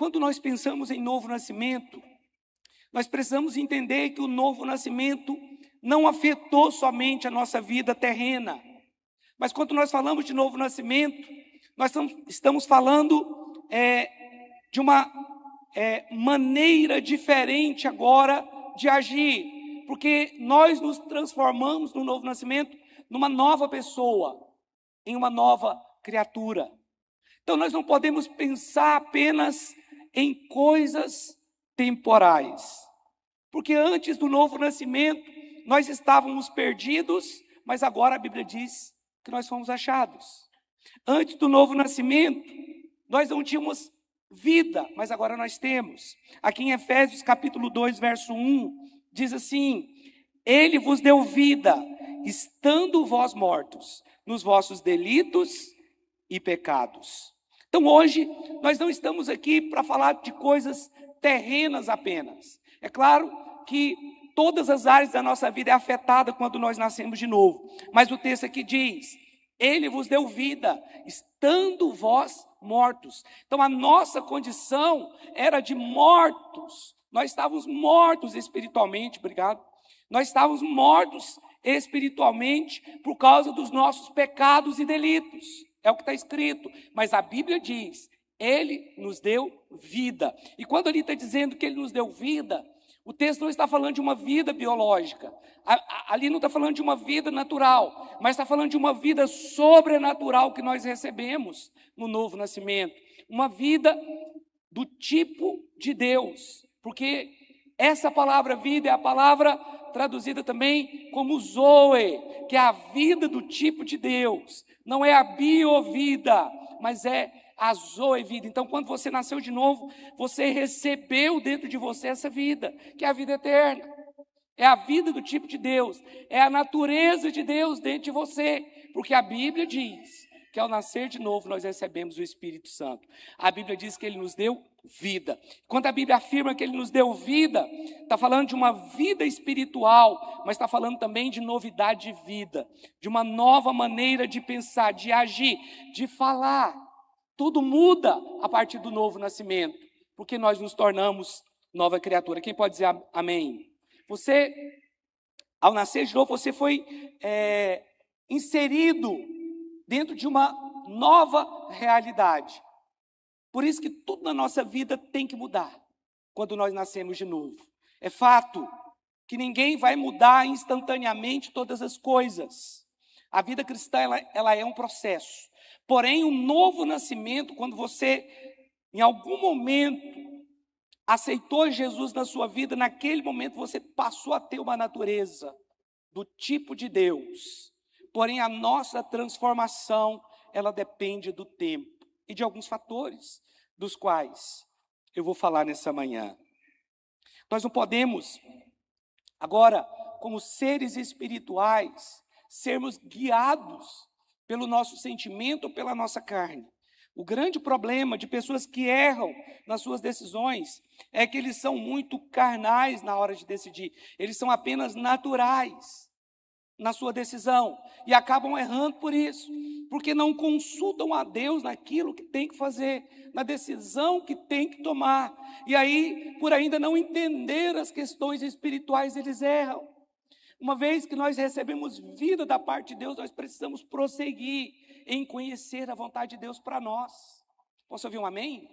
quando nós pensamos em novo nascimento, nós precisamos entender que o novo nascimento não afetou somente a nossa vida terrena. Mas quando nós falamos de novo nascimento, nós estamos falando de uma maneira diferente agora de agir. Porque nós nos transformamos no novo nascimento numa nova pessoa, em uma nova criatura. Então nós não podemos pensar apenas em coisas temporais. Porque antes do novo nascimento, nós estávamos perdidos, mas agora a Bíblia diz que nós fomos achados. Antes do novo nascimento, nós não tínhamos vida, mas agora nós temos. Aqui em Efésios capítulo 2, verso 1, diz assim: Ele vos deu vida, estando vós mortos nos vossos delitos e pecados. Então hoje, nós não estamos aqui para falar de coisas terrenas apenas. É claro que todas as áreas da nossa vida é afetada quando nós nascemos de novo. Mas o texto aqui diz: Ele vos deu vida, estando vós mortos. Então a nossa condição era de mortos. Nós estávamos mortos espiritualmente, obrigado. Nós estávamos mortos espiritualmente por causa dos nossos pecados e delitos. É o que está escrito. Mas a Bíblia diz: Ele nos deu vida. E quando ele está dizendo que Ele nos deu vida, o texto não está falando de uma vida biológica. Ali não está falando de uma vida natural, mas está falando de uma vida sobrenatural que nós recebemos no novo nascimento. Uma vida do tipo de Deus. Porque essa palavra vida é a palavra traduzida também como Zoe, que é a vida do tipo de Deus. Não é a biovida, mas é a Zoe vida. Então, quando você nasceu de novo, você recebeu dentro de você essa vida, que é a vida eterna. É a vida do tipo de Deus, é a natureza de Deus dentro de você, porque a Bíblia diz que ao nascer de novo nós recebemos o Espírito Santo. A Bíblia diz que Ele nos deu vida. Quando a Bíblia afirma que Ele nos deu vida, está falando de uma vida espiritual, mas está falando também de novidade de vida, de uma nova maneira de pensar, de agir, de falar. Tudo muda a partir do novo nascimento, porque nós nos tornamos nova criatura. Quem pode dizer amém? Você, ao nascer de novo, você foi inserido dentro de uma nova realidade. Por isso que tudo na nossa vida tem que mudar quando nós nascemos de novo. É fato que ninguém vai mudar instantaneamente todas as coisas. A vida cristã ela é um processo. Porém, o novo nascimento, quando você, em algum momento, aceitou Jesus na sua vida, naquele momento você passou a ter uma natureza do tipo de Deus. Porém, a nossa transformação, ela depende do tempo e de alguns fatores, dos quais eu vou falar nessa manhã. Nós não podemos, agora, como seres espirituais, sermos guiados pelo nosso sentimento ou pela nossa carne. O grande problema de pessoas que erram nas suas decisões é que eles são muito carnais na hora de decidir. Eles são apenas naturais na sua decisão e acabam errando por isso, porque não consultam a Deus naquilo que tem que fazer, na decisão que tem que tomar. E aí, por ainda não entender as questões espirituais, eles erram. Uma vez que nós recebemos vida da parte de Deus, nós precisamos prosseguir em conhecer a vontade de Deus para nós. Posso ouvir um amém?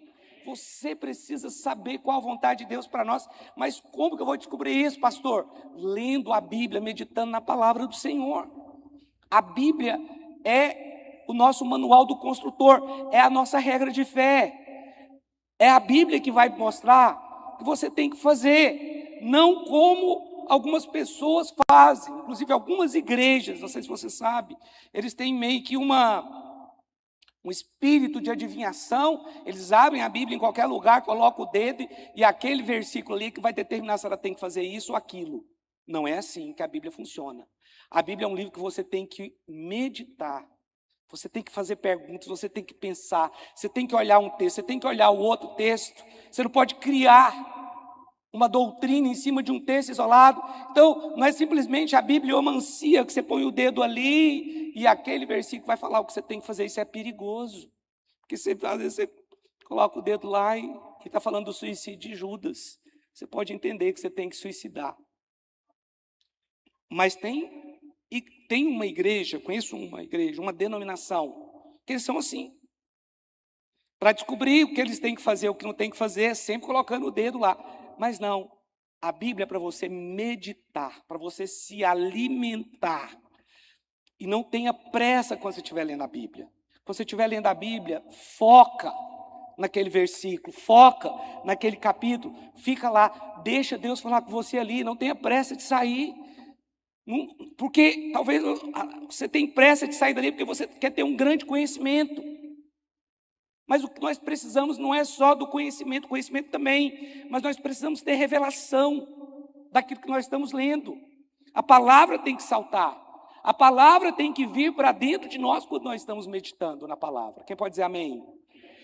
Você precisa saber qual a vontade de Deus para nós. Mas como que eu vou descobrir isso, pastor? Lendo a Bíblia, meditando na palavra do Senhor. A Bíblia é o nosso manual do construtor, é a nossa regra de fé. É a Bíblia que vai mostrar o que você tem que fazer, não como algumas pessoas fazem, inclusive algumas igrejas, não sei se você sabe, eles têm meio que um espírito de adivinhação. Eles abrem a Bíblia em qualquer lugar, colocam o dedo e aquele versículo ali que vai determinar se ela tem que fazer isso ou aquilo. Não é assim que a Bíblia funciona. A Bíblia é um livro que você tem que meditar, você tem que fazer perguntas, você tem que pensar, você tem que olhar um texto, você tem que olhar o outro texto, você não pode criar uma doutrina em cima de um texto isolado. Então, não é simplesmente a bibliomancia, que você põe o dedo ali e aquele versículo vai falar o que você tem que fazer. Isso é perigoso, porque você, às vezes você coloca o dedo lá e que está falando do suicídio de Judas. Você pode entender que você tem que suicidar. Mas tem uma igreja, conheço uma igreja, uma denominação, que eles são assim. Para descobrir o que eles têm que fazer, o que não tem que fazer, sempre colocando o dedo lá. Mas não, a Bíblia é para você meditar, para você se alimentar. E não tenha pressa quando você estiver lendo a Bíblia. Quando você estiver lendo a Bíblia, foca naquele versículo, foca naquele capítulo, fica lá, deixa Deus falar com você ali, não tenha pressa de sair. Porque talvez você tenha pressa de sair dali porque você quer ter um grande conhecimento. Mas o que nós precisamos não é só do conhecimento também, mas nós precisamos ter revelação daquilo que nós estamos lendo. A palavra tem que saltar, a palavra tem que vir para dentro de nós quando nós estamos meditando na palavra. Quem pode dizer amém?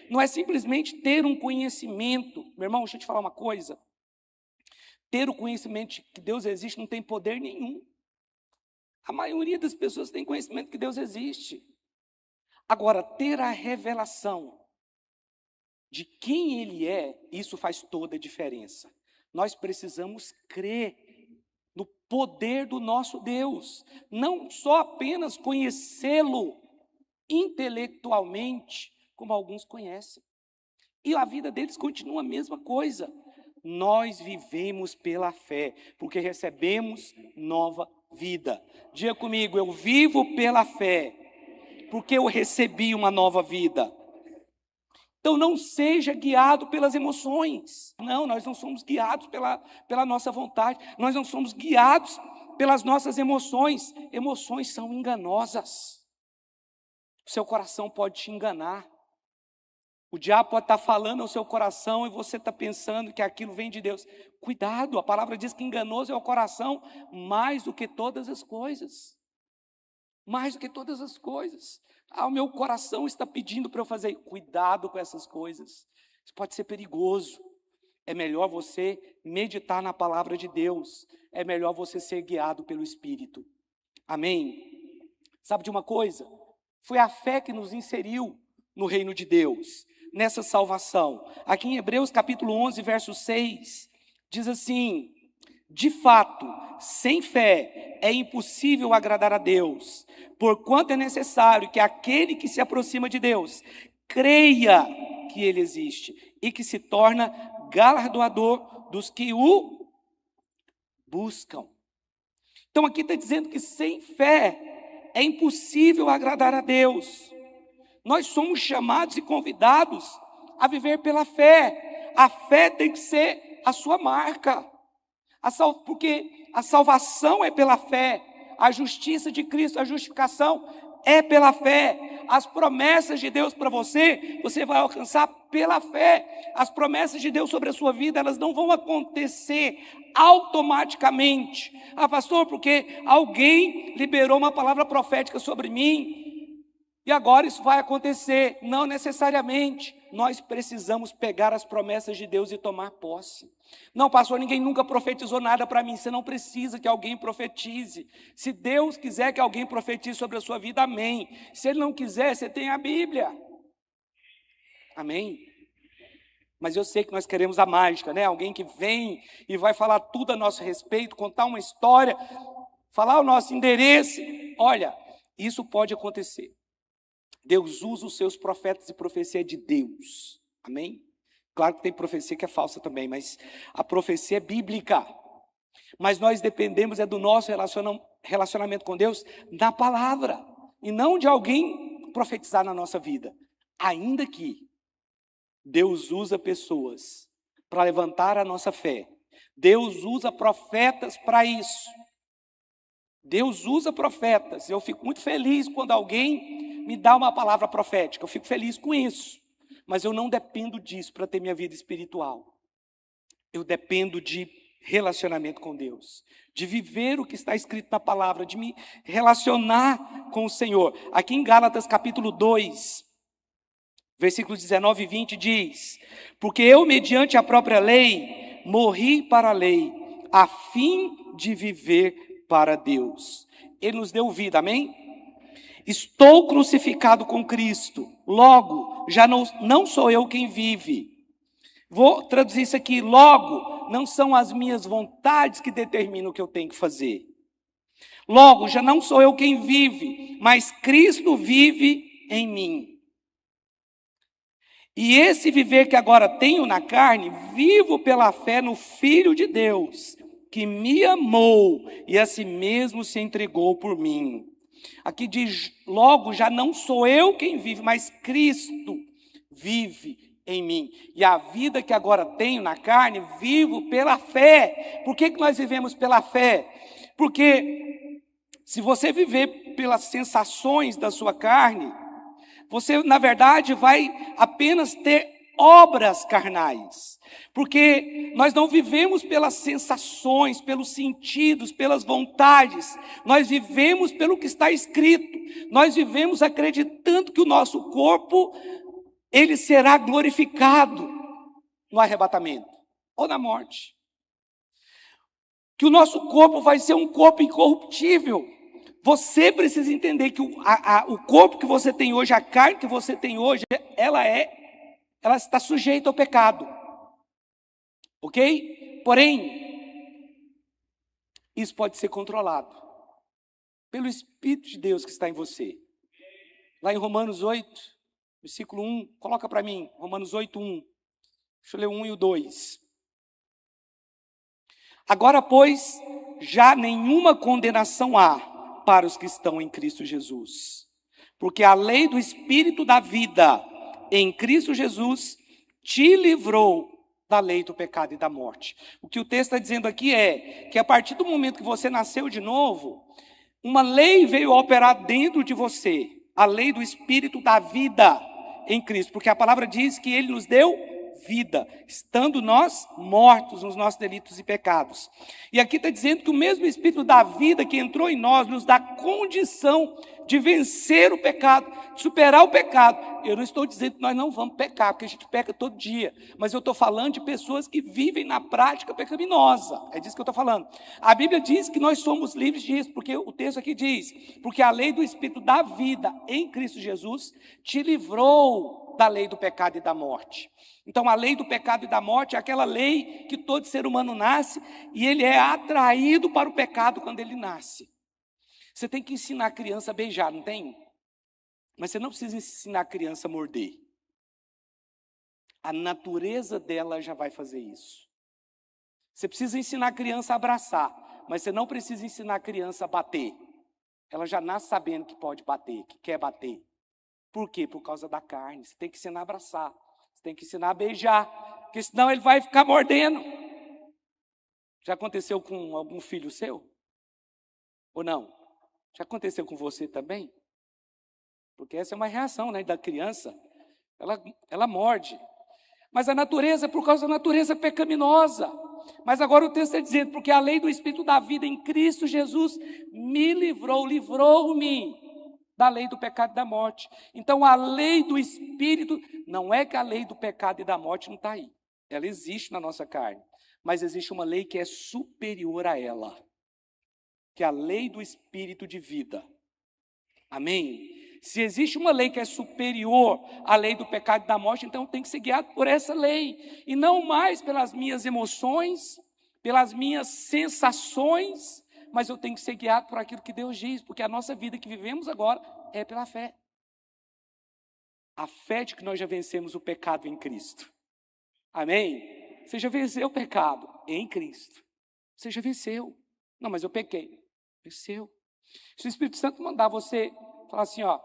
Não é simplesmente ter um conhecimento. Meu irmão, deixa eu te falar uma coisa. Ter o conhecimento de que Deus existe não tem poder nenhum. A maioria das pessoas tem conhecimento que Deus existe. Agora, ter a revelação de quem Ele é, isso faz toda a diferença. Nós precisamos crer no poder do nosso Deus. Não só apenas conhecê-lo intelectualmente, como alguns conhecem. E a vida deles continua a mesma coisa. Nós vivemos pela fé, porque recebemos nova vida. Diga comigo, eu vivo pela fé, porque eu recebi uma nova vida. Então não seja guiado pelas emoções. Não, nós não somos guiados pela nossa vontade. Nós não somos guiados pelas nossas emoções. Emoções são enganosas. O seu coração pode te enganar. O diabo pode estar falando ao seu coração e você está pensando que aquilo vem de Deus. Cuidado, a palavra diz que enganoso é o coração mais do que todas as coisas. Mais do que todas as coisas. O meu coração está pedindo para eu fazer. Cuidado com essas coisas. Isso pode ser perigoso. É melhor você meditar na palavra de Deus. É melhor você ser guiado pelo Espírito. Amém? Sabe de uma coisa? Foi a fé que nos inseriu no reino de Deus, nessa salvação. Aqui em Hebreus capítulo 11, verso 6, diz assim: de fato, sem fé é impossível agradar a Deus, porquanto é necessário que aquele que se aproxima de Deus creia que Ele existe e que se torna galardoador dos que o buscam. Então aqui está dizendo que sem fé é impossível agradar a Deus. Nós somos chamados e convidados a viver pela fé. A fé tem que ser a sua marca. Porque a salvação é pela fé. A justiça de Cristo, a justificação é pela fé. As promessas de Deus para você, você vai alcançar pela fé. As promessas de Deus sobre a sua vida, elas não vão acontecer automaticamente. Pastor, porque alguém liberou uma palavra profética sobre mim e agora isso vai acontecer. Não necessariamente. Nós precisamos pegar as promessas de Deus e tomar posse. Não, pastor, ninguém nunca profetizou nada para mim. Você não precisa que alguém profetize. Se Deus quiser que alguém profetize sobre a sua vida, amém. Se Ele não quiser, você tem a Bíblia. Amém? Mas eu sei que nós queremos a mágica, né? Alguém que vem e vai falar tudo a nosso respeito, contar uma história, falar o nosso endereço. Olha, isso pode acontecer. Deus usa os seus profetas e profecia de Deus. Amém? Claro que tem profecia que é falsa também, mas a profecia é bíblica. Mas nós dependemos do nosso relacionamento com Deus da palavra. E não de alguém profetizar na nossa vida. Ainda que Deus usa pessoas para levantar a nossa fé. Deus usa profetas para isso. Deus usa profetas. Eu fico muito feliz quando alguém me dá uma palavra profética. Eu fico feliz com isso. Mas eu não dependo disso para ter minha vida espiritual. Eu dependo de relacionamento com Deus. De viver o que está escrito na palavra. De me relacionar com o Senhor. Aqui em Gálatas capítulo 2, versículos 19 e 20 diz: porque eu, mediante a própria lei, morri para a lei, a fim de viver para Deus. Ele nos deu vida, amém? Estou crucificado com Cristo, logo, já não sou eu quem vive, Vou traduzir isso aqui. Logo, não são as minhas vontades que determinam o que eu tenho que fazer. Logo, já não sou eu quem vive, mas Cristo vive em mim. E esse viver que agora tenho na carne, vivo pela fé no Filho de Deus, que me amou e a si mesmo se entregou por mim. Aqui diz, logo já não sou eu quem vive, mas Cristo vive em mim. E a vida que agora tenho na carne, vivo pela fé. Por que nós vivemos pela fé? Porque se você viver pelas sensações da sua carne, você, na verdade, vai apenas ter obras carnais. Porque nós não vivemos pelas sensações, pelos sentidos, pelas vontades. Nós vivemos pelo que está escrito. Nós vivemos acreditando que o nosso corpo, ele será glorificado no arrebatamento ou na morte. Que o nosso corpo vai ser um corpo incorruptível. Você precisa entender que o corpo que você tem hoje, a carne que você tem hoje, ela está sujeita ao pecado. Ok? Porém, isso pode ser controlado pelo Espírito de Deus que está em você. Lá em Romanos 8, versículo 1, coloca para mim, Romanos 8, 1. Deixa eu ler o 1 e o 2. Agora, pois, já nenhuma condenação há para os que estão em Cristo Jesus. Porque a lei do Espírito da vida em Cristo Jesus te livrou da lei do pecado e da morte. O que o texto está dizendo aqui é que a partir do momento que você nasceu de novo, uma lei veio operar dentro de você, a lei do Espírito da vida em Cristo, porque a palavra diz que Ele nos deu vida, estando nós mortos nos nossos delitos e pecados. E aqui está dizendo que o mesmo Espírito da vida que entrou em nós, nos dá condição de vencer o pecado, de superar o pecado. Eu não estou dizendo que nós não vamos pecar, porque a gente peca todo dia, mas eu estou falando de pessoas que vivem na prática pecaminosa, é disso que eu estou falando. A Bíblia diz que nós somos livres disso, porque o texto aqui diz, porque a lei do Espírito da vida em Cristo Jesus te livrou da lei do pecado e da morte. Então, a lei do pecado e da morte é aquela lei que todo ser humano nasce e ele é atraído para o pecado quando ele nasce. Você tem que ensinar a criança a beijar, não tem? Mas você não precisa ensinar a criança a morder. A natureza dela já vai fazer isso. Você precisa ensinar a criança a abraçar, mas você não precisa ensinar a criança a bater. Ela já nasce sabendo que pode bater, que quer bater. Por quê? Por causa da carne. Você tem que ensinar a abraçar. Você tem que ensinar a beijar. Porque senão ele vai ficar mordendo. Já aconteceu com algum filho seu? Ou não? Já aconteceu com você também? Porque essa é uma reação, né, da criança. Ela morde. Mas a natureza é por causa da natureza pecaminosa. Mas agora o texto está dizendo, porque a lei do Espírito da vida em Cristo Jesus me livrou-me da lei do pecado e da morte. Então a lei do Espírito, não é que a lei do pecado e da morte não está aí. Ela existe na nossa carne. Mas existe uma lei que é superior a ela. Que é a lei do Espírito de vida. Amém? Se existe uma lei que é superior à lei do pecado e da morte, então eu tenho que ser guiado por essa lei. E não mais pelas minhas emoções, pelas minhas sensações, mas eu tenho que ser guiado por aquilo que Deus diz, porque a nossa vida que vivemos agora é pela fé. A fé de que nós já vencemos o pecado em Cristo. Amém? Você já venceu o pecado em Cristo. Você já venceu. Não, mas eu pequei. Venceu. Se o Espírito Santo mandar você falar assim, ó,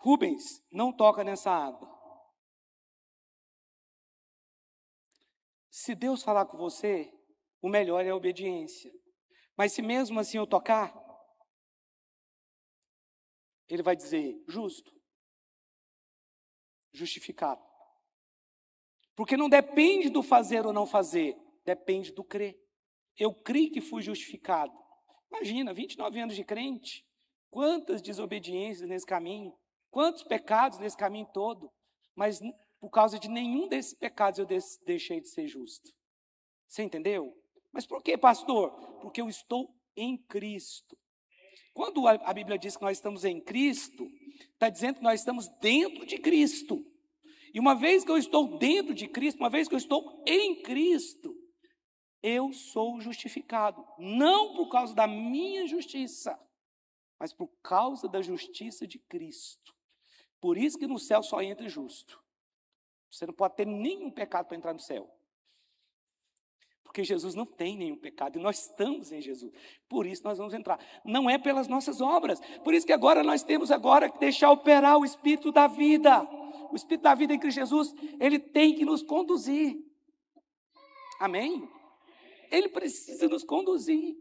Rubens, não toca nessa água. Se Deus falar com você, o melhor é a obediência. Mas se mesmo assim eu tocar, ele vai dizer, justo, justificado. Porque não depende do fazer ou não fazer, depende do crer. Eu criei que fui justificado. Imagina, 29 anos de crente, quantas desobediências nesse caminho, quantos pecados nesse caminho todo, mas por causa de nenhum desses pecados eu deixei de ser justo. Você entendeu? Mas por que, pastor? Porque eu estou em Cristo. Quando a Bíblia diz que nós estamos em Cristo, está dizendo que nós estamos dentro de Cristo. E uma vez que eu estou dentro de Cristo, uma vez que eu estou em Cristo, eu sou justificado. Não por causa da minha justiça, mas por causa da justiça de Cristo. Por isso que no céu só entra justo. Você não pode ter nenhum pecado para entrar no céu. Porque Jesus não tem nenhum pecado e nós estamos em Jesus. Por isso nós vamos entrar. Não é pelas nossas obras. Por isso que agora nós temos que deixar operar o Espírito da vida. O Espírito da vida em Cristo Jesus, ele tem que nos conduzir. Amém? Ele precisa nos conduzir.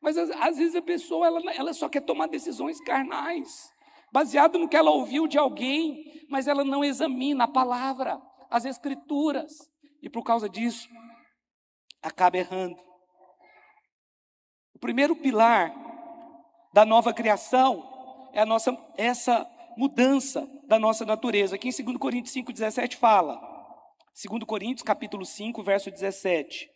Mas às vezes a pessoa ela só quer tomar decisões carnais, baseado no que ela ouviu de alguém, mas ela não examina a palavra, as escrituras. E por causa disso, acaba errando. O primeiro pilar da nova criação é essa mudança da nossa natureza. Aqui em 2 Coríntios 5,17 fala. 2 Coríntios capítulo 5, verso 17.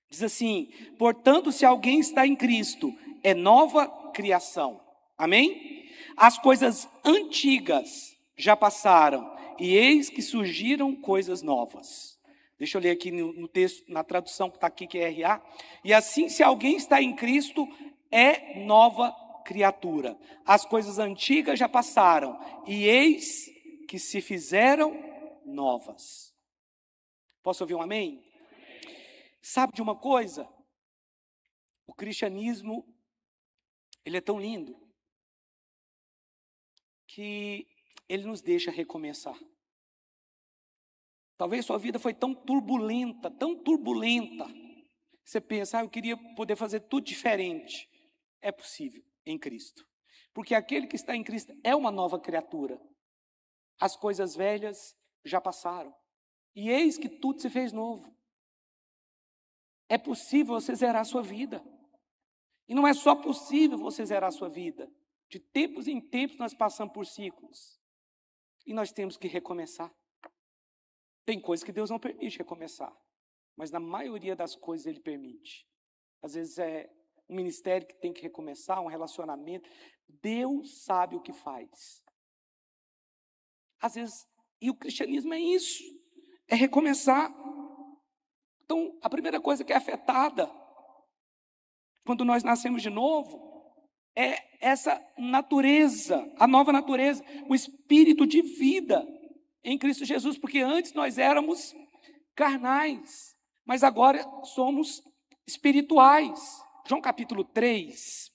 Diz assim: portanto, se alguém está em Cristo, é nova criação. Amém? As coisas antigas já passaram, e eis que surgiram coisas novas. Deixa eu ler aqui no texto, na tradução que está aqui, que é RA. E assim, se alguém está em Cristo, é nova criatura. As coisas antigas já passaram, e eis que se fizeram novas. Posso ouvir um amém? Sabe de uma coisa? O cristianismo, ele é tão lindo, que ele nos deixa recomeçar. Talvez sua vida foi tão turbulenta, você pensa, eu queria poder fazer tudo diferente. É possível em Cristo. Porque aquele que está em Cristo é uma nova criatura. As coisas velhas já passaram. E eis que tudo se fez novo. É possível você zerar a sua vida. E não é só possível você zerar a sua vida. De tempos em tempos nós passamos por ciclos. E nós temos que recomeçar. Tem coisas que Deus não permite recomeçar. Mas na maioria das coisas Ele permite. Às vezes é um ministério que tem que recomeçar, um relacionamento. Deus sabe o que faz. Às vezes, e o cristianismo é isso. É recomeçar. Então, a primeira coisa que é afetada quando nós nascemos de novo é essa natureza, a nova natureza, o espírito de vida em Cristo Jesus, porque antes nós éramos carnais, mas agora somos espirituais. João capítulo 3,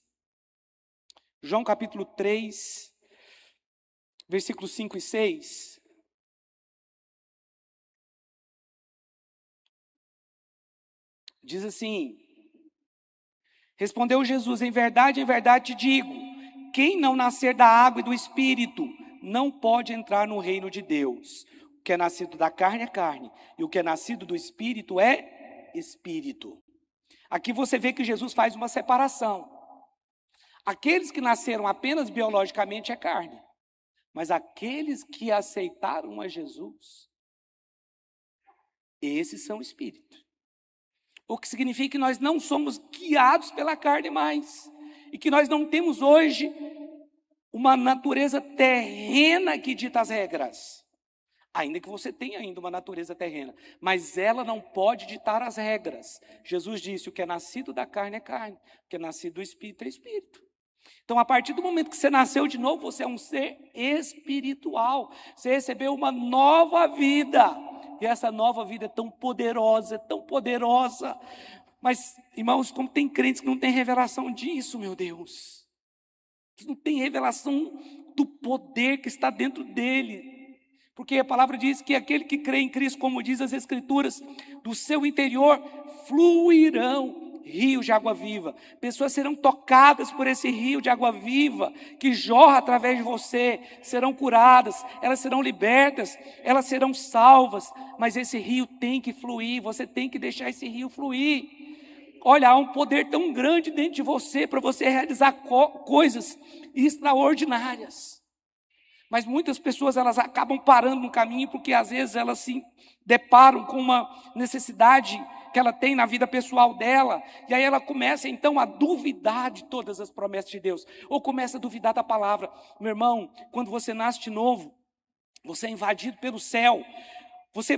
versículos 5 e 6. Diz assim: respondeu Jesus, em verdade te digo, quem não nascer da água e do Espírito, não pode entrar no reino de Deus. O que é nascido da carne é carne, e o que é nascido do Espírito é Espírito. Aqui você vê que Jesus faz uma separação. Aqueles que nasceram apenas biologicamente é carne, mas aqueles que aceitaram a Jesus, esses são Espírito. O que significa que nós não somos guiados pela carne mais. E que nós não temos hoje uma natureza terrena que dita as regras. Ainda que você tenha ainda uma natureza terrena. Mas ela não pode ditar as regras. Jesus disse, o que é nascido da carne é carne. O que é nascido do Espírito é Espírito. Então, a partir do momento que você nasceu de novo, você é um ser espiritual. Você recebeu uma nova vida. E essa nova vida é tão poderosa, Mas, irmãos, como tem crentes que não tem revelação disso, meu Deus. Que não tem revelação do poder que está dentro dele. Porque a palavra diz que aquele que crê em Cristo, como diz as Escrituras, do seu interior fluirão rios de água viva. Pessoas serão tocadas por esse rio de água viva que jorra através de você, serão curadas, elas serão libertas, elas serão salvas, mas esse rio tem que fluir, você tem que deixar esse rio fluir. Olha, há um poder tão grande dentro de você para você realizar coisas extraordinárias. Mas muitas pessoas elas acabam parando no caminho porque às vezes elas se deparam com uma necessidade que ela tem na vida pessoal dela, e aí ela começa então a duvidar de todas as promessas de Deus, ou começa a duvidar da palavra. Meu irmão, quando você nasce de novo, Você é invadido pelo céu. Você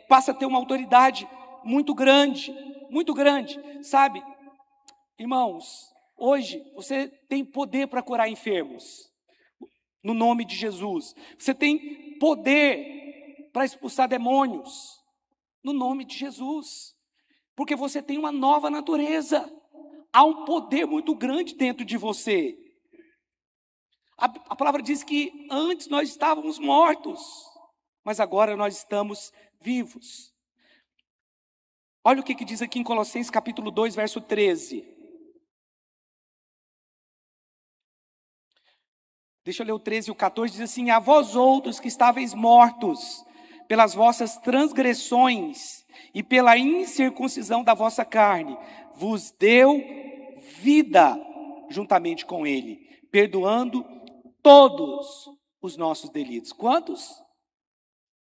passa a ter uma autoridade muito grande, sabe? Irmãos, hoje você tem poder para curar enfermos, no nome de Jesus. Você tem poder para expulsar demônios, no nome de Jesus. Porque você tem uma nova natureza. Há um poder muito grande dentro de você. A palavra diz que antes nós estávamos mortos, mas agora nós estamos vivos. Olha o que diz aqui em Colossenses capítulo 2, verso 13. Deixa eu ler o 13 e o 14, diz assim: a vós outros que estáveis mortos pelas vossas transgressões e pela incircuncisão da vossa carne, vos deu vida juntamente com ele, perdoando todos os nossos delitos. Quantos?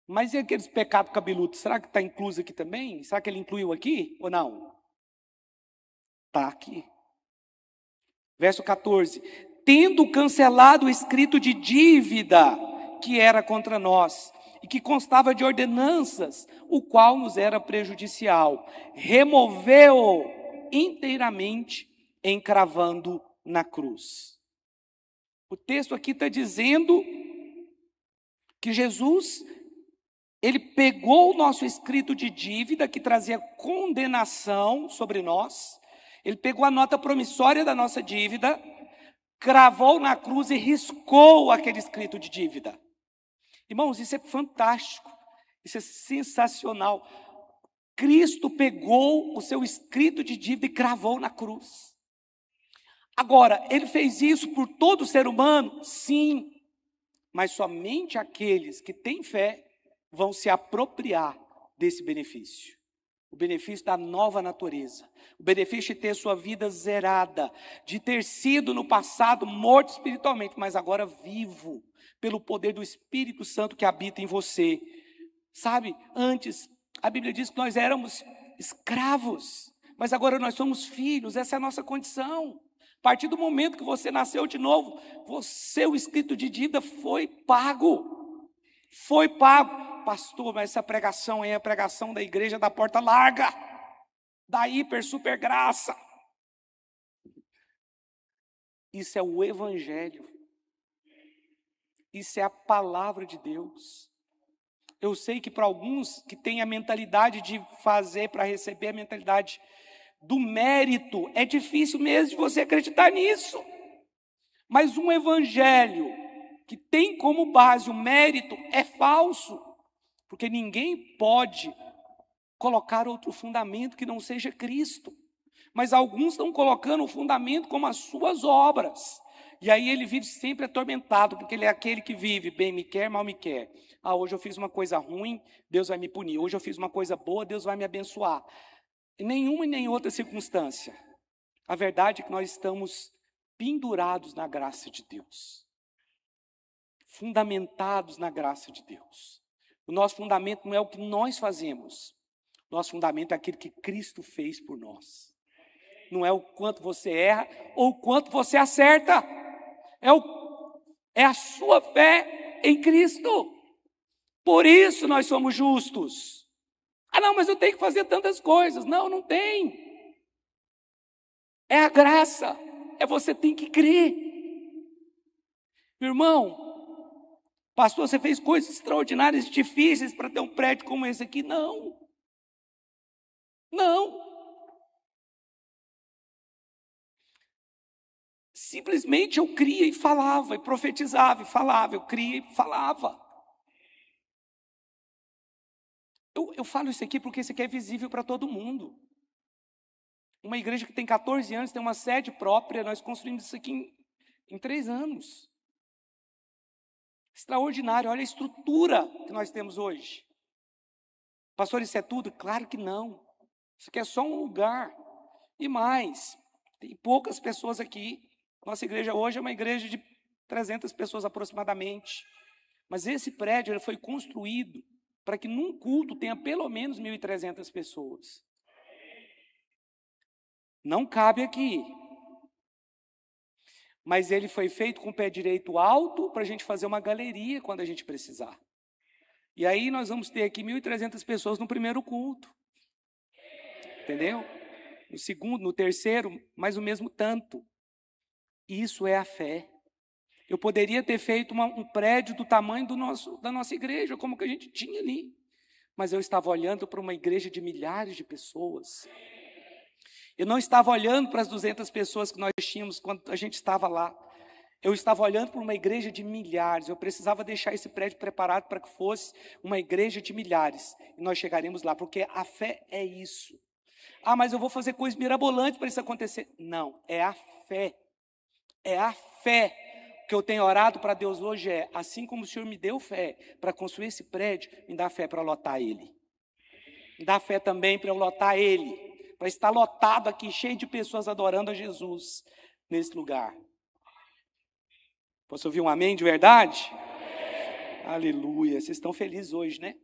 Mas e aqueles pecados cabeludos? Será que está incluso aqui também? Será que ele incluiu aqui ou não? Está aqui. Verso 14. Tendo cancelado o escrito de dívida que era contra nós, e que constava de ordenanças, o qual nos era prejudicial, removeu inteiramente, encravando na cruz. O texto aqui está dizendo que Jesus, ele pegou o nosso escrito de dívida, que trazia condenação sobre nós, ele pegou a nota promissória da nossa dívida, cravou na cruz e riscou aquele escrito de dívida. Irmãos, isso é fantástico, isso é sensacional. Cristo pegou o seu escrito de dívida e cravou na cruz. Agora, ele fez isso por todo ser humano? Sim, mas somente aqueles que têm fé vão se apropriar desse benefício. O benefício da nova natureza, o benefício de ter sua vida zerada, de ter sido no passado morto espiritualmente, mas agora vivo, pelo poder do Espírito Santo que habita em você. Sabe, antes, a Bíblia diz que nós éramos escravos, mas agora nós somos filhos, essa é a nossa condição. A partir do momento que você nasceu de novo, o escrito de dívida foi pago. Foi pago. Pastor, mas essa pregação é a pregação da igreja da porta larga, da hiper super graça. Isso é o evangelho. Isso é a palavra de Deus. Eu sei que para alguns que têm a mentalidade de fazer para receber, a mentalidade do mérito, é difícil mesmo de você acreditar nisso. Mas um evangelho que tem como base o mérito é falso. Porque ninguém pode colocar outro fundamento que não seja Cristo. Mas alguns estão colocando o fundamento como as suas obras. E aí ele vive sempre atormentado, porque ele é aquele que vive, bem me quer, mal me quer. Ah, hoje eu fiz uma coisa ruim, Deus vai me punir. Hoje eu fiz uma coisa boa, Deus vai me abençoar. Em nenhuma e nem outra circunstância. A verdade é que nós estamos pendurados na graça de Deus. Fundamentados na graça de Deus. O nosso fundamento não é o que nós fazemos. Nosso fundamento é aquilo que Cristo fez por nós. Não é o quanto você erra ou o quanto você acerta. É a sua fé em Cristo. Por isso nós somos justos. Ah, não, mas eu tenho que fazer tantas coisas. Não, não tem. É a graça. É você tem que crer. Meu irmão, pastor, você fez coisas extraordinárias, difíceis para ter um prédio como esse aqui? Não. Não. Simplesmente eu cria e falava, e profetizava e falava, eu cria e falava. Eu falo isso aqui porque isso aqui é visível para todo mundo. Uma igreja que tem 14 anos, tem uma sede própria, nós construímos isso aqui em 3 anos. Extraordinário, olha a estrutura que nós temos hoje. Pastor, isso é tudo? Claro que não. Isso aqui é só um lugar. E mais, tem poucas pessoas aqui. Nossa igreja hoje é uma igreja de 300 pessoas aproximadamente. Mas esse prédio ele foi construído para que num culto tenha pelo menos 1.300 pessoas. Não cabe aqui. Mas ele foi feito com o pé direito alto para a gente fazer uma galeria quando a gente precisar. E aí nós vamos ter aqui 1.300 pessoas no primeiro culto. Entendeu? No segundo, no terceiro, mais o mesmo tanto. Isso é a fé. Eu poderia ter feito um prédio do tamanho da nossa igreja, como que a gente tinha ali. Mas eu estava olhando para uma igreja de milhares de pessoas. Eu não estava olhando para as 200 pessoas que nós tínhamos quando a gente estava lá. Eu estava olhando para uma igreja de milhares. Eu precisava deixar esse prédio preparado para que fosse uma igreja de milhares. E nós chegaremos lá, porque a fé é isso. Ah, mas eu vou fazer coisas mirabolantes para isso acontecer. Não, é a fé. É a fé. O que eu tenho orado para Deus hoje é, assim como o Senhor me deu fé para construir esse prédio, me dá fé para lotar ele. Me dá fé também para eu lotar ele. Para estar lotado aqui, cheio de pessoas adorando a Jesus nesse lugar. Posso ouvir um amém de verdade? Aleluia. Vocês estão felizes hoje, né?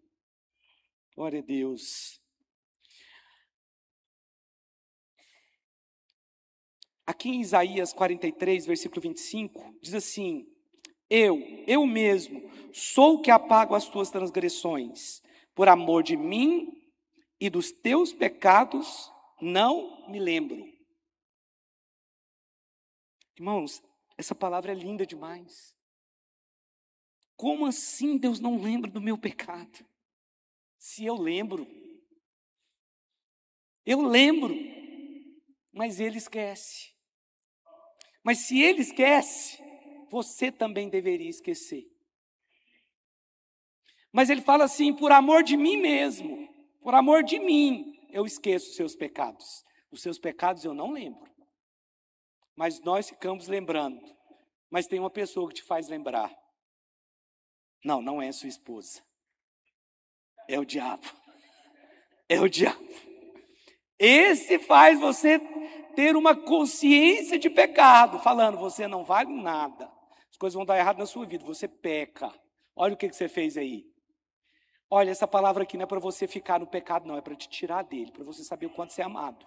Glória a Deus. Aqui em Isaías 43, versículo 25, diz assim: eu mesmo, sou o que apago as tuas transgressões, por amor de mim e dos teus pecados não me lembro. Irmãos, essa palavra é linda demais. Como assim Deus não lembra do meu pecado? Se eu lembro, mas Ele esquece. Mas se Ele esquece, você também deveria esquecer. Mas Ele fala assim, por amor de mim mesmo, por amor de mim, eu esqueço os seus pecados. Os seus pecados eu não lembro. Mas nós ficamos lembrando. Mas tem uma pessoa que te faz lembrar. Não, não é sua esposa. É o diabo. É o diabo. Esse faz você ter uma consciência de pecado, falando, você não vale nada. As coisas vão dar errado na sua vida, você peca. Olha o que você fez aí. Olha, essa palavra aqui não é para você ficar no pecado, não, é para te tirar dele, para você saber o quanto você é amado.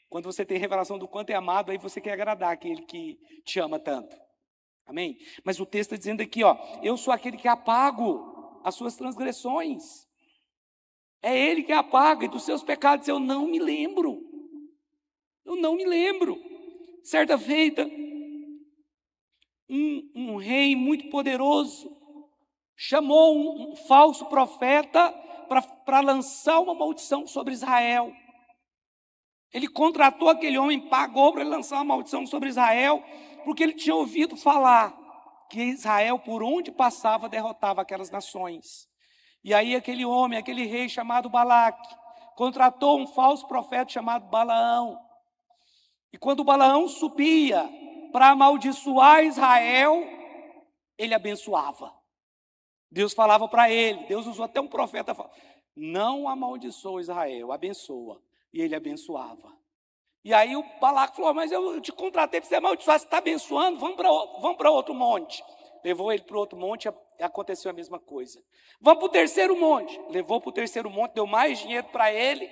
Quando você tem revelação do quanto é amado, aí você quer agradar aquele que te ama tanto. Amém? Mas o texto está dizendo aqui, ó, eu sou aquele que apago as suas transgressões. É Ele que apaga, e dos seus pecados eu não me lembro. Eu não me lembro. Certa feita, um rei muito poderoso chamou um falso profeta para lançar uma maldição sobre Israel. Ele contratou aquele homem, pagou para ele lançar uma maldição sobre Israel, porque ele tinha ouvido falar que Israel, por onde passava, derrotava aquelas nações. E aí aquele homem, aquele rei chamado Balaque, contratou um falso profeta chamado Balaão. E quando Balaão subia para amaldiçoar Israel, ele abençoava. Deus falava para ele, Deus usou até um profeta, não amaldiçoa Israel, abençoa. E ele abençoava. E aí o Balaque falou, mas eu te contratei para você amaldiçoar, você está abençoando, vamos para outro monte. Levou ele para o outro monte e aconteceu a mesma coisa. Vamos para o terceiro monte. Levou para o terceiro monte, deu mais dinheiro para ele.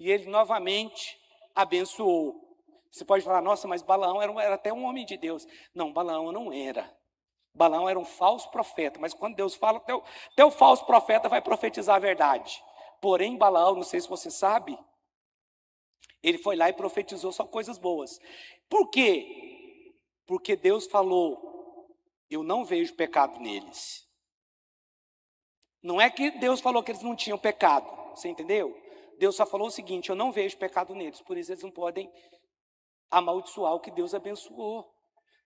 E ele novamente abençoou. Você pode falar, nossa, mas Balaão era até um homem de Deus. Não, Balaão não era. Balaão era um falso profeta. Mas quando Deus fala, até o falso profeta vai profetizar a verdade. Porém, Balaão, não sei se você sabe, ele foi lá e profetizou só coisas boas. Por quê? Porque Deus falou, eu não vejo pecado neles. Não é que Deus falou que eles não tinham pecado, você entendeu? Deus só falou o seguinte, eu não vejo pecado neles, por isso eles não podem amaldiçoar o que Deus abençoou.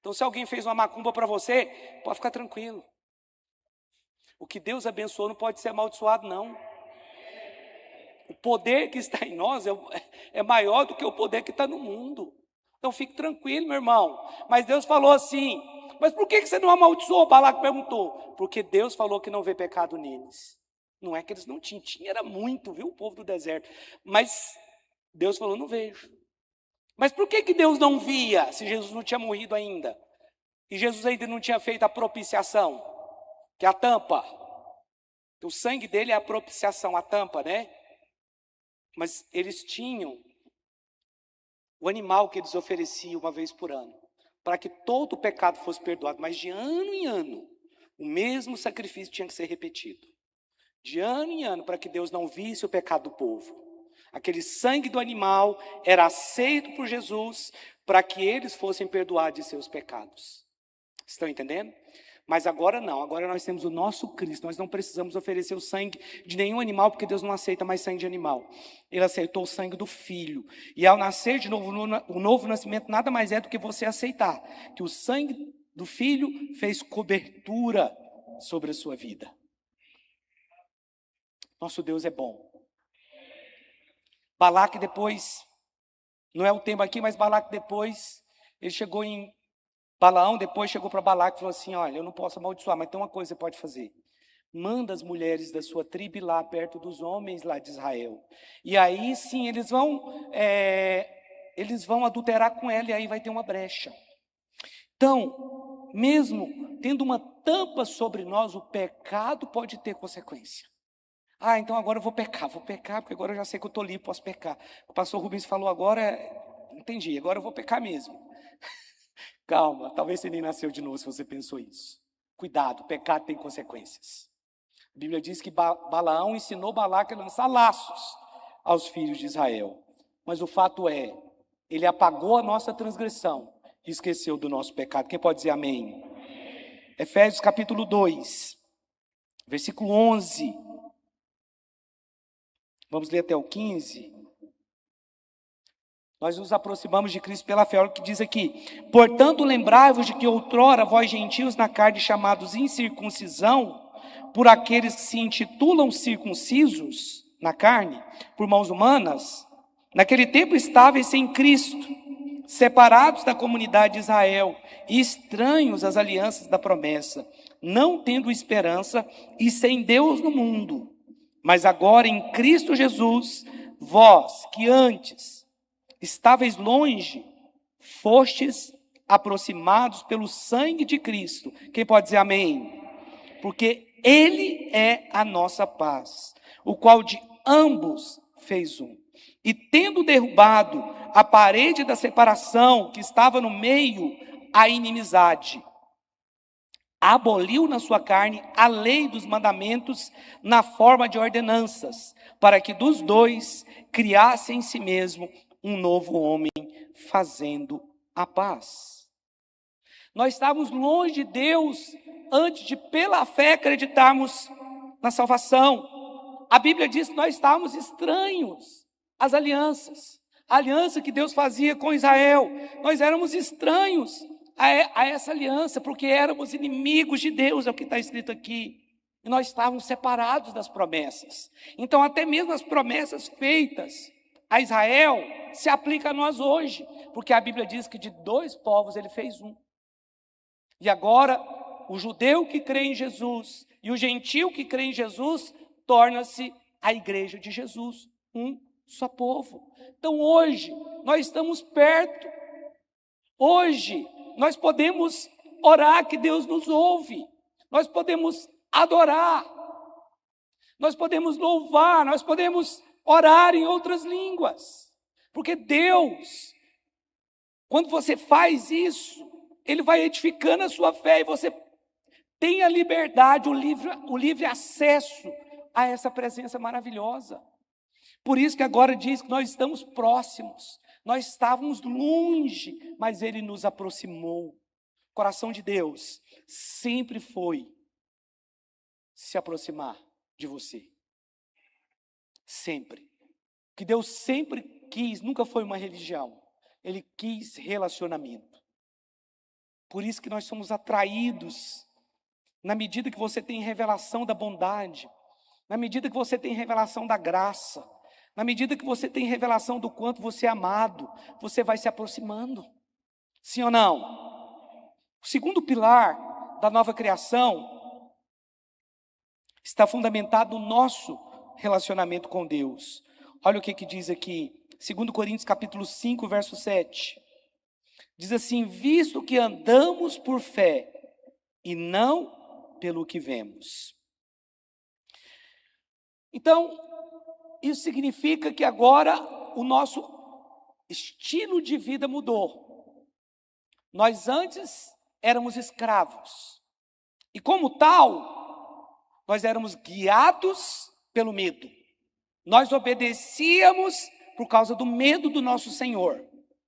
Então se alguém fez uma macumba para você, pode ficar tranquilo. O que Deus abençoou não pode ser amaldiçoado, não. O poder que está em nós é maior do que o poder que está no mundo. Então fique tranquilo, meu irmão. Mas Deus falou assim, mas por que você não amaldiçoou? Balaque perguntou. Porque Deus falou que não vê pecado neles. Não é que eles não tinham, era muito, viu, o povo do deserto. Mas Deus falou, não vejo. Mas por que Deus não via, se Jesus não tinha morrido ainda? E Jesus ainda não tinha feito a propiciação, que é a tampa. O sangue dele é a propiciação, a tampa, né? Mas eles tinham o animal que eles ofereciam uma vez por ano. para que todo o pecado fosse perdoado, mas de ano em ano, o mesmo sacrifício tinha que ser repetido. De ano em ano, para que Deus não visse o pecado do povo. Aquele sangue do animal era aceito por Jesus para que eles fossem perdoados de seus pecados. Estão entendendo? Mas agora não, agora nós temos o nosso Cristo, nós não precisamos oferecer o sangue de nenhum animal, porque Deus não aceita mais sangue de animal. Ele aceitou o sangue do Filho. E ao nascer de novo, o novo nascimento nada mais é do que você aceitar que o sangue do Filho fez cobertura sobre a sua vida. Nosso Deus é bom. Balaque depois, não é o tema aqui, mas Balaque depois, ele chegou em Balaão, depois chegou para Balaque e falou assim, olha, eu não posso amaldiçoar, mas tem uma coisa que você pode fazer. Manda as mulheres da sua tribo ir lá perto dos homens lá de Israel. E aí sim, eles vão adulterar com ela e aí vai ter uma brecha. Então, mesmo tendo uma tampa sobre nós, o pecado pode ter consequência. Ah, então agora eu vou pecar, porque agora eu já sei que eu estou livre, posso pecar. O pastor Rubens falou agora, entendi, agora eu vou pecar mesmo. Calma, talvez você nem nasceu de novo se você pensou isso. Cuidado, pecado tem consequências. A Bíblia diz que Balaão ensinou Balaque a lançar laços aos filhos de Israel. Mas o fato é, ele apagou a nossa transgressão e esqueceu do nosso pecado. Quem pode dizer amém? Efésios capítulo 2, versículo 11. Vamos ler até o 15. Nós nos aproximamos de Cristo pela fé. Olha o que diz aqui. Portanto, lembrai-vos de que outrora vós gentios na carne chamados incircuncisão, por aqueles que se intitulam circuncisos na carne, por mãos humanas, naquele tempo estáveis sem Cristo, separados da comunidade de Israel e estranhos às alianças da promessa, não tendo esperança e sem Deus no mundo. Mas agora em Cristo Jesus, vós que antes estáveis longe, fostes aproximados pelo sangue de Cristo. Quem pode dizer amém? Porque Ele é a nossa paz, o qual de ambos fez um. E tendo derrubado a parede da separação que estava no meio, a inimizade, aboliu na sua carne a lei dos mandamentos na forma de ordenanças, para que dos dois criasse em si mesmo um novo homem, fazendo a paz. Nós estávamos longe de Deus antes de, pela fé, acreditarmos na salvação. A Bíblia diz que nós estávamos estranhos às alianças. A aliança que Deus fazia com Israel. Nós éramos estranhos a essa aliança, porque éramos inimigos de Deus, é o que está escrito aqui. E nós estávamos separados das promessas. Então, até mesmo as promessas feitas a Israel se aplicam a nós hoje, porque a Bíblia diz que de dois povos ele fez um. E agora, o judeu que crê em Jesus e o gentio que crê em Jesus torna-se a igreja de Jesus, um só povo. Então, hoje, nós estamos perto. Hoje, nós podemos orar que Deus nos ouve. Nós podemos adorar. Nós podemos louvar. Nós podemos orar em outras línguas. Porque Deus, quando você faz isso, Ele vai edificando a sua fé e você tem a liberdade, o livre acesso a essa presença maravilhosa. Por isso que agora diz que nós estamos próximos. Nós estávamos longe, mas Ele nos aproximou. O coração de Deus sempre foi se aproximar de você. Sempre. O que Deus sempre quis, nunca foi uma religião. Ele quis relacionamento. Por isso que nós somos atraídos, na medida que você tem revelação da bondade, na medida que você tem revelação da graça, na medida que você tem revelação do quanto você é amado, você vai se aproximando. Sim ou não? O segundo pilar da nova criação está fundamentado no nosso relacionamento com Deus. Olha o que diz aqui, 2 Coríntios capítulo 5, verso 7. Diz assim, visto que andamos por fé e não pelo que vemos. Então, isso significa que agora o nosso estilo de vida mudou. Nós antes éramos escravos. E como tal, nós éramos guiados pelo medo. Nós obedecíamos por causa do medo do nosso Senhor.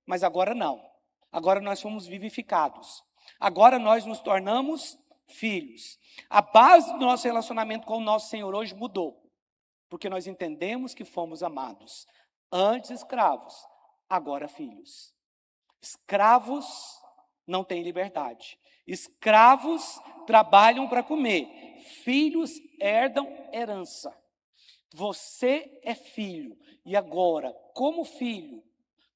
Mas agora não. Agora nós fomos vivificados. Agora nós nos tornamos filhos. A base do nosso relacionamento com o nosso Senhor hoje mudou. Porque nós entendemos que fomos amados. Antes escravos, agora filhos. Escravos não têm liberdade. Escravos trabalham para comer. Filhos herdam herança. Você é filho. E agora, como filho,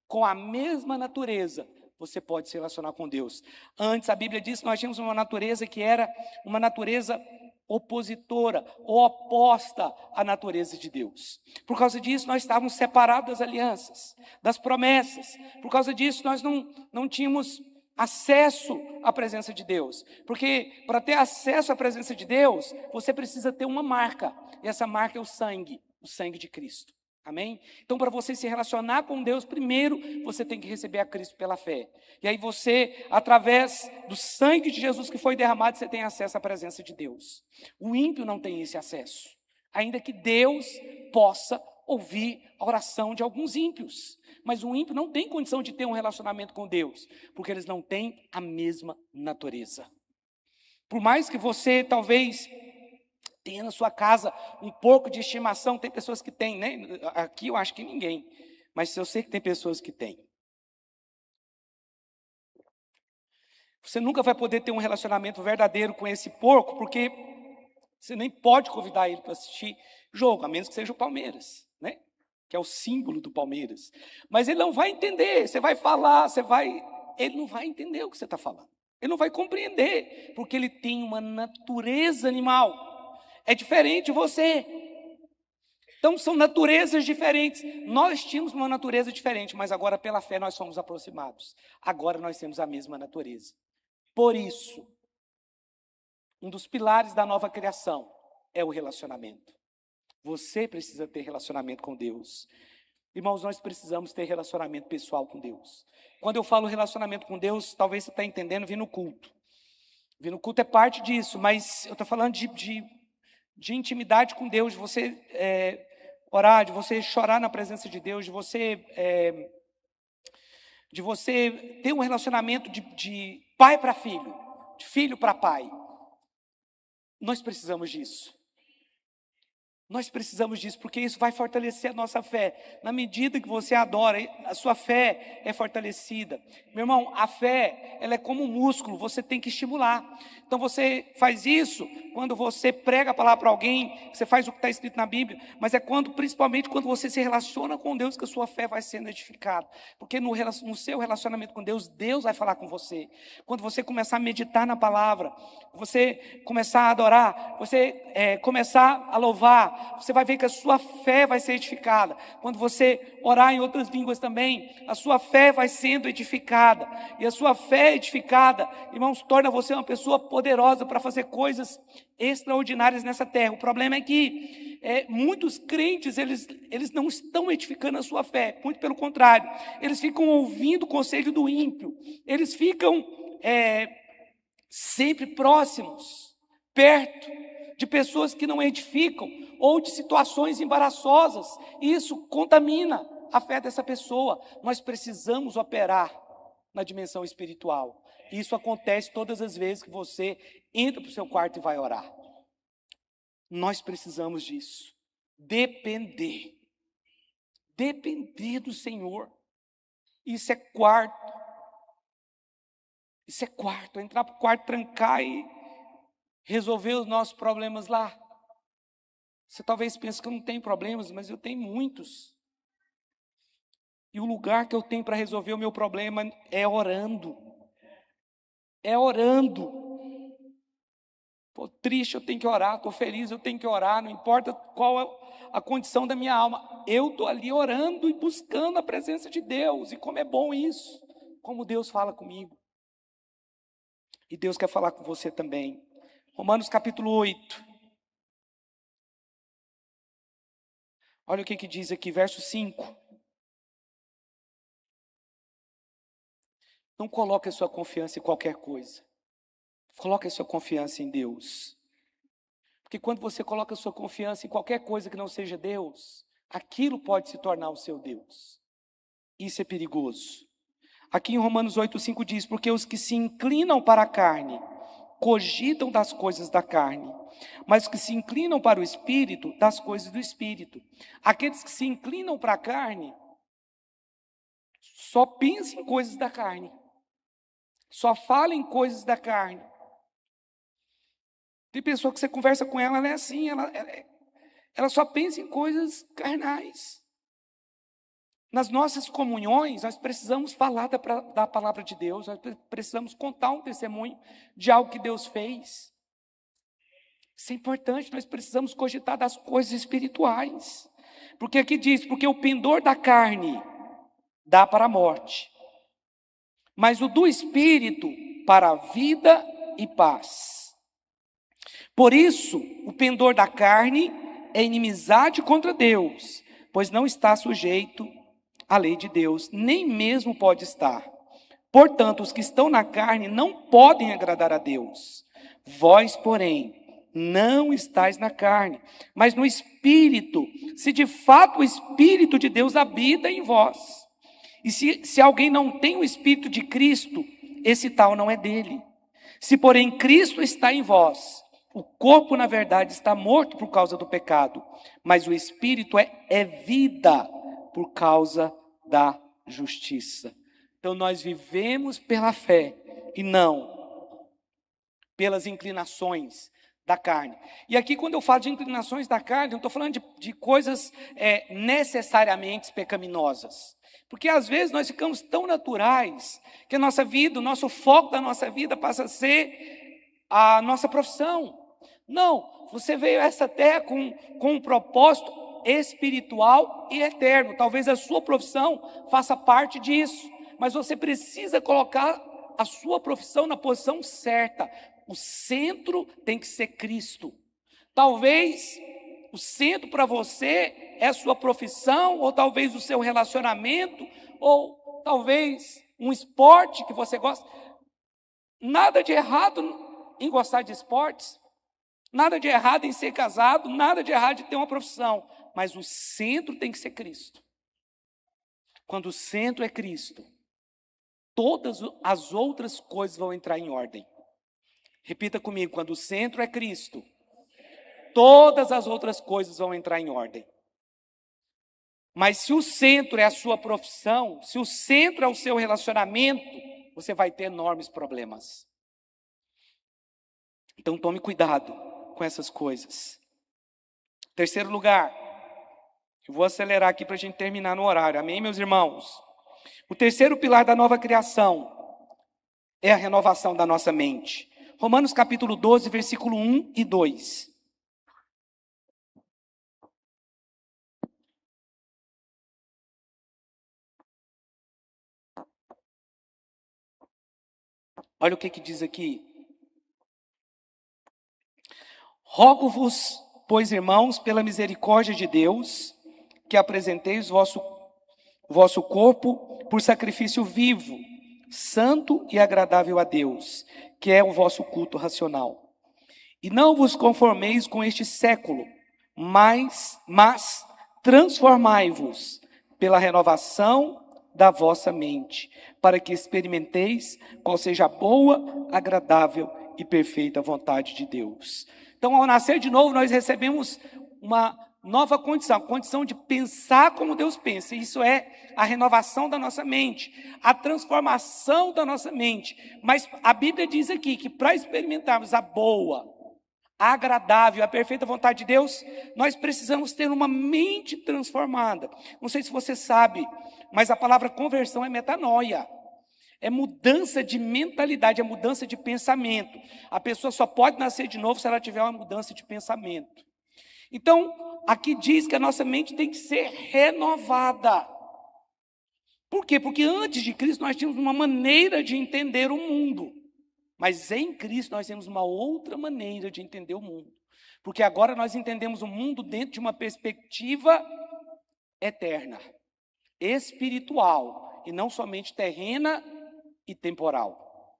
com a mesma natureza, você pode se relacionar com Deus. Antes, a Bíblia diz que nós tínhamos uma natureza que era uma natureza opositora, ou oposta à natureza de Deus. Por causa disso, nós estávamos separados das alianças, das promessas. Por causa disso, nós não tínhamos acesso à presença de Deus. Porque para ter acesso à presença de Deus, você precisa ter uma marca. E essa marca é o sangue de Cristo. Amém? Então, para você se relacionar com Deus, primeiro você tem que receber a Cristo pela fé. E aí você, através do sangue de Jesus que foi derramado, você tem acesso à presença de Deus. O ímpio não tem esse acesso. Ainda que Deus possa ouvir a oração de alguns ímpios. Mas o ímpio não tem condição de ter um relacionamento com Deus, porque eles não têm a mesma natureza. Por mais que você talvez tenha na sua casa um porco de estimação, tem pessoas que têm, né? Aqui eu acho que ninguém, mas eu sei que tem pessoas que têm. Você nunca vai poder ter um relacionamento verdadeiro com esse porco, porque você nem pode convidar ele para assistir jogo, a menos que seja o Palmeiras, né? Que é o símbolo do Palmeiras. Mas ele não vai entender, você vai falar, ele não vai entender o que você está falando. Ele não vai compreender, porque ele tem uma natureza animal. É diferente de você. Então são naturezas diferentes. Nós tínhamos uma natureza diferente, mas agora pela fé nós somos aproximados. Agora nós temos a mesma natureza. Por isso, um dos pilares da nova criação é o relacionamento. Você precisa ter relacionamento com Deus. Irmãos, nós precisamos ter relacionamento pessoal com Deus. Quando eu falo relacionamento com Deus, talvez você está entendendo, vir no culto. Vir no culto é parte disso, mas eu estou falando de intimidade com Deus, de você orar, de você chorar na presença de Deus, de você ter um relacionamento de pai para filho, de filho para pai. Nós precisamos disso. Nós precisamos disso, porque isso vai fortalecer a nossa fé. Na medida que você adora, a sua fé é fortalecida. Meu irmão, a fé, ela é como um músculo, você tem que estimular. Então você faz isso quando você prega a palavra para alguém, você faz o que está escrito na Bíblia, mas é principalmente quando você se relaciona com Deus, que a sua fé vai sendo edificada. Porque no seu relacionamento com Deus, Deus vai falar com você. Quando você começar a meditar na palavra, você começar a adorar, você começar a louvar, você vai ver que a sua fé vai ser edificada. Quando você orar em outras línguas também, a sua fé vai sendo edificada. E a sua fé edificada, irmãos, torna você uma pessoa poderosa para fazer coisas extraordinárias nessa terra. O problema é que muitos crentes, eles não estão edificando a sua fé. Muito pelo contrário, eles ficam ouvindo o conselho do ímpio. Eles ficam sempre próximos, perto de pessoas que não edificam, ou de situações embaraçosas. Isso contamina a fé dessa pessoa. Nós precisamos operar na dimensão espiritual. Isso acontece todas as vezes que você entra para o seu quarto e vai orar. Nós precisamos disso. Depender do Senhor. Isso é quarto. Entrar para o quarto, trancar e resolver os nossos problemas lá. Você talvez pense que eu não tenho problemas, mas eu tenho muitos. E o lugar que eu tenho para resolver o meu problema é orando. É orando. Estou triste, eu tenho que orar. Estou feliz, eu tenho que orar. Não importa qual é a condição da minha alma. Eu estou ali orando e buscando a presença de Deus. E como é bom isso. Como Deus fala comigo. E Deus quer falar com você também. Romanos capítulo 8. Olha o que diz aqui, verso 5. Não coloque a sua confiança em qualquer coisa. Coloque a sua confiança em Deus. Porque quando você coloca a sua confiança em qualquer coisa que não seja Deus, aquilo pode se tornar o seu Deus. Isso é perigoso. Aqui em Romanos 8,5 diz: porque os que se inclinam para a carne, cogitam das coisas da carne, mas os que se inclinam para o Espírito, das coisas do Espírito. Aqueles que se inclinam para a carne, só pensam em coisas da carne, só falam em coisas da carne. Tem pessoa que você conversa com ela, ela é assim, ela só pensa em coisas carnais. Nas nossas comunhões, nós precisamos falar da palavra de Deus, nós precisamos contar um testemunho de algo que Deus fez. Isso é importante, nós precisamos cogitar das coisas espirituais. Porque aqui diz: porque o pendor da carne dá para a morte, mas o do Espírito para a vida e paz. Por isso, o pendor da carne é inimizade contra Deus, pois não está sujeito à lei de Deus, nem mesmo pode estar. Portanto, os que estão na carne não podem agradar a Deus. Vós, porém, não estáis na carne, mas no Espírito, se de fato o Espírito de Deus habita em vós. E se alguém não tem o Espírito de Cristo, esse tal não é dele. Se, porém, Cristo está em vós, o corpo, na verdade, está morto por causa do pecado, mas o Espírito é vida por causa da justiça. Então, nós vivemos pela fé e não pelas inclinações da carne. E aqui, quando eu falo de inclinações da carne, eu não estou falando de coisas necessariamente pecaminosas. Porque às vezes nós ficamos tão naturais que a nossa vida, o nosso foco da nossa vida passa a ser a nossa profissão. Não, você veio a essa terra com um propósito espiritual e eterno. Talvez a sua profissão faça parte disso, mas você precisa colocar a sua profissão na posição certa. O centro tem que ser Cristo. Talvez o centro para você é a sua profissão, ou talvez o seu relacionamento, ou talvez um esporte que você gosta. Nada de errado em gostar de esportes, nada de errado em ser casado, nada de errado em ter uma profissão, mas o centro tem que ser Cristo. Quando o centro é Cristo, todas as outras coisas vão entrar em ordem. Repita comigo: quando o centro é Cristo, todas as outras coisas vão entrar em ordem. Mas se o centro é a sua profissão, se o centro é o seu relacionamento, você vai ter enormes problemas. Então tome cuidado com essas coisas. Terceiro lugar, eu vou acelerar aqui para a gente terminar no horário, amém, meus irmãos? O terceiro pilar da nova criação é a renovação da nossa mente. Romanos capítulo 12, versículo 1 e 2. Olha o que diz aqui. Rogo-vos, pois, irmãos, pela misericórdia de Deus, que apresenteis vosso corpo por sacrifício vivo, santo e agradável a Deus, que é o vosso culto racional. E não vos conformeis com este século, mas transformai-vos pela renovação da vossa mente, para que experimenteis qual seja a boa, agradável e perfeita vontade de Deus. Então, ao nascer de novo, nós recebemos uma nova condição, a condição de pensar como Deus pensa. Isso é a renovação da nossa mente, a transformação da nossa mente. Mas a Bíblia diz aqui que para experimentarmos a boa, a agradável, a perfeita vontade de Deus, nós precisamos ter uma mente transformada. Não sei se você sabe, mas a palavra conversão é metanoia. É mudança de mentalidade, é mudança de pensamento. A pessoa só pode nascer de novo se ela tiver uma mudança de pensamento. Então, aqui diz que a nossa mente tem que ser renovada. Por quê? Porque antes de Cristo nós tínhamos uma maneira de entender o mundo. Mas em Cristo nós temos uma outra maneira de entender o mundo. Porque agora nós entendemos o mundo dentro de uma perspectiva eterna, espiritual, e não somente terrena e temporal.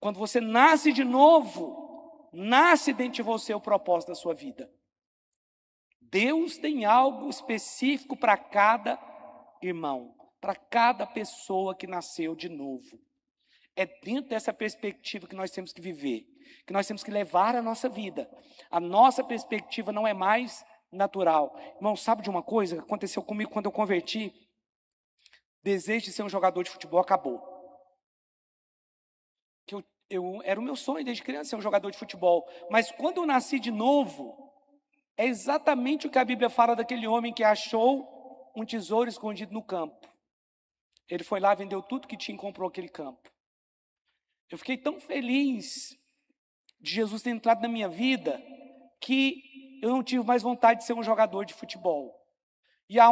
Quando você nasce de novo, nasce dentro de você o propósito da sua vida. Deus tem algo específico para cada irmão, para cada pessoa que nasceu de novo. É dentro dessa perspectiva que nós temos que viver, que nós temos que levar a nossa vida. A nossa perspectiva não é mais natural. Irmão, sabe de uma coisa que aconteceu comigo quando eu converti? Desejo de ser um jogador de futebol acabou. Era o meu sonho desde criança ser um jogador de futebol. Mas quando eu nasci de novo, é exatamente o que a Bíblia fala daquele homem que achou um tesouro escondido no campo. Ele foi lá, vendeu tudo que tinha e comprou aquele campo. Eu fiquei tão feliz de Jesus ter entrado na minha vida que eu não tive mais vontade de ser um jogador de futebol. E o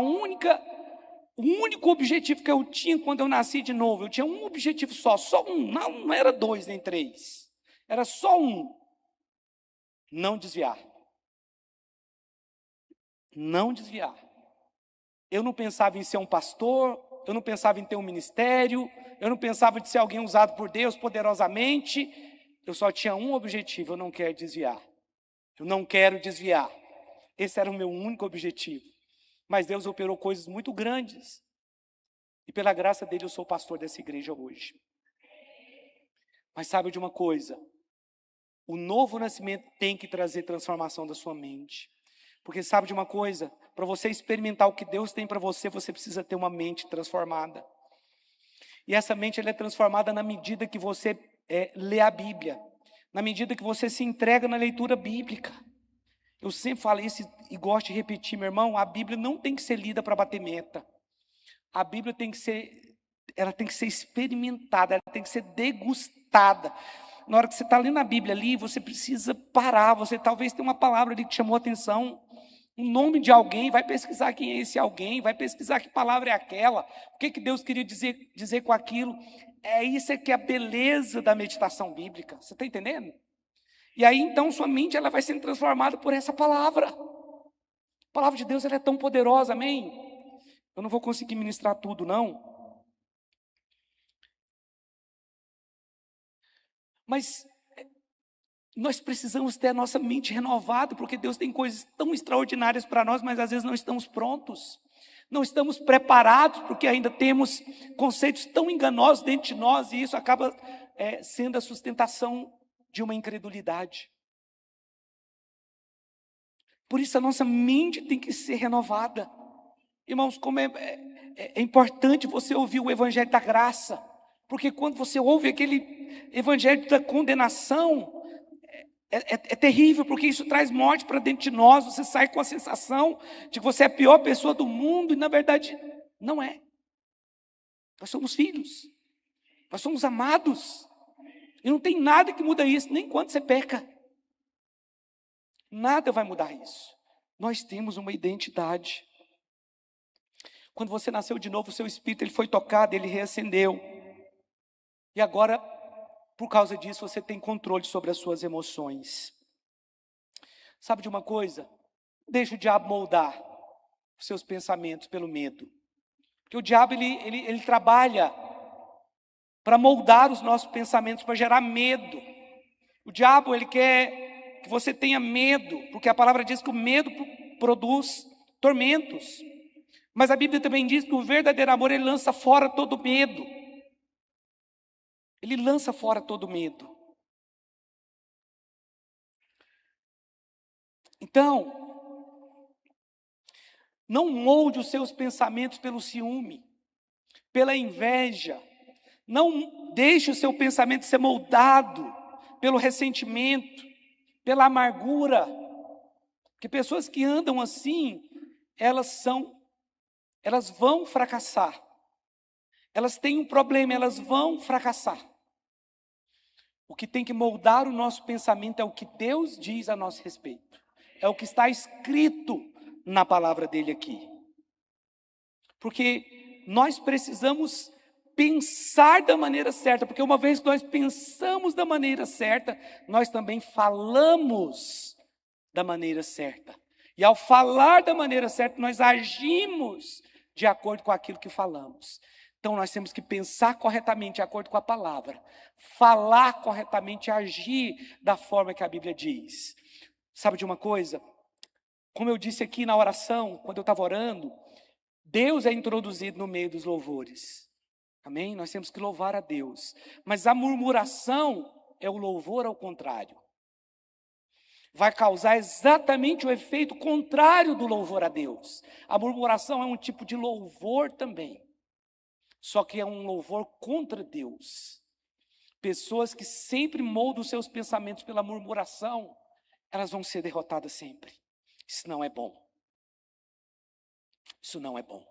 único objetivo que eu tinha quando eu nasci de novo, eu tinha um objetivo só um, não era 2 nem 3, era só um: não desviar. Não desviar. Eu não pensava em ser um pastor, eu não pensava em ter um ministério, eu não pensava em ser alguém usado por Deus poderosamente. Eu só tinha um objetivo: eu não quero desviar. Eu não quero desviar. Esse era o meu único objetivo. Mas Deus operou coisas muito grandes. E pela graça dele eu sou pastor dessa igreja hoje. Mas sabe de uma coisa? O novo nascimento tem que trazer transformação da sua mente. Porque sabe de uma coisa? Para você experimentar o que Deus tem para você, você precisa ter uma mente transformada. E essa mente ela é transformada na medida que você lê a Bíblia. Na medida que você se entrega na leitura bíblica. Eu sempre falo isso e gosto de repetir, meu irmão: a Bíblia não tem que ser lida para bater meta. A Bíblia tem que ser experimentada, ela tem que ser degustada. Na hora que você está lendo a Bíblia ali, você precisa parar. Você talvez tenha uma palavra ali que chamou a atenção, um nome de alguém, vai pesquisar quem é esse alguém, vai pesquisar que palavra é aquela, o que Deus queria dizer com aquilo. Isso que é a beleza da meditação bíblica, você está entendendo? E aí então sua mente ela vai sendo transformada por essa palavra. A palavra de Deus ela é tão poderosa, amém? Eu não vou conseguir ministrar tudo não. Mas nós precisamos ter a nossa mente renovada, porque Deus tem coisas tão extraordinárias para nós, mas às vezes não estamos prontos. Não estamos preparados, porque ainda temos conceitos tão enganosos dentro de nós, e isso acaba sendo a sustentação de uma incredulidade. Por isso a nossa mente tem que ser renovada. Irmãos, como é importante você ouvir o Evangelho da Graça, porque quando você ouve aquele Evangelho da condenação, é terrível, porque isso traz morte para dentro de nós. Você sai com a sensação de que você é a pior pessoa do mundo, e na verdade não é. Nós somos filhos, nós somos amados, e não tem nada que muda isso, nem quando você peca. Nada vai mudar isso. Nós temos uma identidade. Quando você nasceu de novo, o seu espírito ele foi tocado, ele reacendeu. E agora, por causa disso, você tem controle sobre as suas emoções. Sabe de uma coisa? Deixa o diabo moldar os seus pensamentos pelo medo. Porque o diabo ele trabalha para moldar os nossos pensamentos, para gerar medo. O diabo ele quer que você tenha medo, porque a palavra diz que o medo produz tormentos. Mas a Bíblia também diz que o verdadeiro amor ele lança fora todo medo. Ele lança fora todo medo. Então, não molde os seus pensamentos pelo ciúme, pela inveja. Não deixe o seu pensamento ser moldado pelo ressentimento, pela amargura. Porque pessoas que andam assim, elas vão fracassar. Elas têm um problema, elas vão fracassar. O que tem que moldar o nosso pensamento é o que Deus diz a nosso respeito. É o que está escrito na palavra dele aqui. Porque nós precisamos pensar da maneira certa, porque uma vez que nós pensamos da maneira certa, nós também falamos da maneira certa. E ao falar da maneira certa, nós agimos de acordo com aquilo que falamos. Então nós temos que pensar corretamente, de acordo com a palavra, falar corretamente, agir da forma que a Bíblia diz. Sabe de uma coisa? Como eu disse aqui na oração, quando eu estava orando, Deus é introduzido no meio dos louvores. Amém? Nós temos que louvar a Deus. Mas a murmuração é o louvor ao contrário. Vai causar exatamente o efeito contrário do louvor a Deus. A murmuração é um tipo de louvor também. Só que é um louvor contra Deus. Pessoas que sempre moldam os seus pensamentos pela murmuração, elas vão ser derrotadas sempre. Isso não é bom. Isso não é bom.